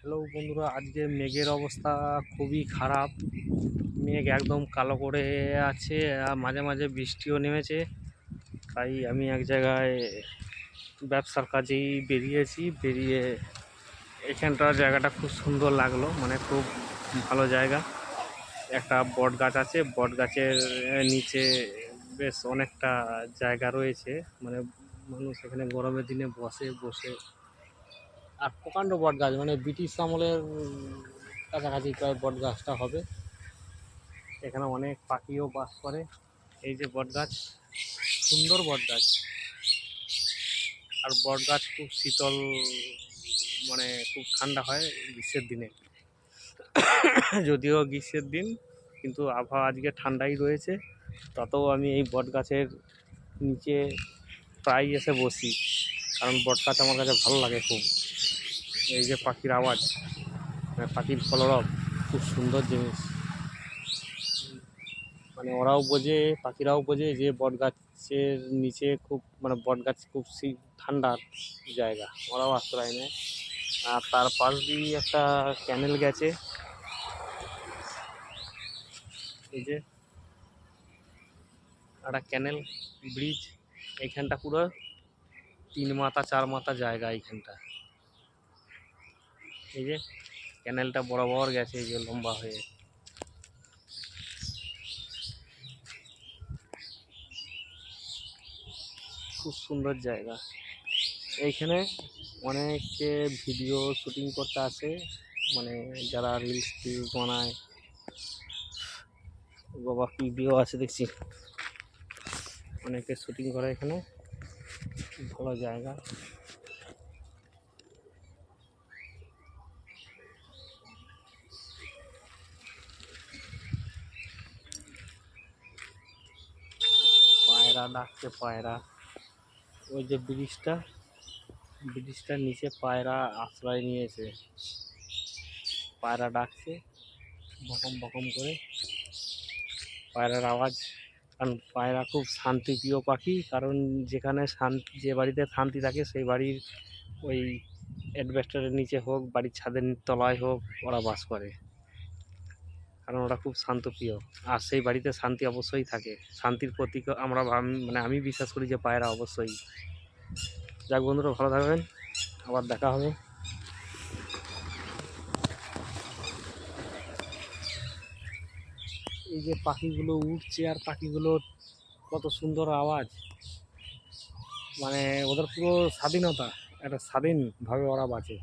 Hello বন্ধুরা, আজকে মেঘের অবস্থা খুবই খারাপ। মেঘ একদম কালো করে আছে, আর মাঝে মাঝে বৃষ্টিও নেমেছে। তাই আমি এক জায়গায় ব্যবসার কাজেই বেরিয়ে এখানটার জায়গাটা খুব সুন্দর লাগলো, মানে খুব ভালো জায়গা। একটা বট গাছ আছে, বট গাছের নিচে বেশ অনেকটা জায়গা রয়েছে, মানে মানুষ এখানে গরমের দিনে বসে বসে। আর প্রকাণ্ড বট গাছ, মানে ব্রিটিশ আমলের কাছাকাছি প্রায় বট গাছটা হবে। এখানে অনেক পাখিও বাস করে। এই যে বট গাছ, সুন্দর বট গাছ। আর বট গাছ খুব শীতল, মানে খুব ঠান্ডা হয় গ্রীষ্মের দিনে। যদিও গ্রীষ্মের দিন, কিন্তু আবহাওয়া আজকে ঠান্ডাই রয়েছে। তাতেও আমি এই বট গাছের নিচে প্রায় এসে বসি, কারণ বট গাছ আমার কাছে ভালো লাগে খুব। এই যে পাখির আওয়াজ, মানে পাখির কলরব, খুব সুন্দর জিনিস। মানে ওরাও বোঝে, পাখিরাও বোঝে যে বট গাছের নিচে খুব, মানে বট গাছ খুব ঠান্ডার জায়গা, ওরাও আশ্রয় নেয়। আর তার পাশ দিয়ে একটা ক্যানেল গেছে, এই যে একটা ক্যানেল ব্রিজ। এইখানটা পুরো 3 মাথা 4 মাথা জায়গা এইখানটা। এই যে ক্যানেলটা বরাবর গেছে, এই যে লম্বা হয়ে। খুব সুন্দর জায়গা। এইখানে অনেকে ভিডিও শুটিং করতে আসে, মানে যারা রিলস টিলস বানায়। বাবা ভিডিও আছে দেখছি, অনেকে শুটিং করে এখানে। ভালো জায়গা। পায়রা ডাকছে, পায়রা। ওই যে ব্রিজটার নিচে পায়রা আশ্রয় নিয়েছে। পায়রা ডাকছে বকম বকম করে, পায়রার আওয়াজ। কারণ পায়রা খুব শান্তিপ্রিয় পাখি, কারণ যেখানে শান্তি, যে বাড়িতে শান্তি থাকে সেই বাড়ির ওই অ্যাডভেস্টারের নিচে হোক, বাড়ির ছাদের তলায় হোক, ওরা বাস করে। কারণ ওরা খুব শান্তপ্রিয়, আর সেই বাড়িতে শান্তি অবশ্যই থাকে। শান্তির প্রতীক আমরা মানে আমি বিশ্বাস করি যে পায়রা অবশ্যই। যাক বন্ধুরা, ভালো থাকবেন, আবার দেখা হবে। এই যে পাখিগুলো উঠছে, আর পাখিগুলোর কত সুন্দর আওয়াজ, মানে ওদের পুরো স্বাধীনতা, একটা স্বাধীনভাবে ওরা বাঁচে।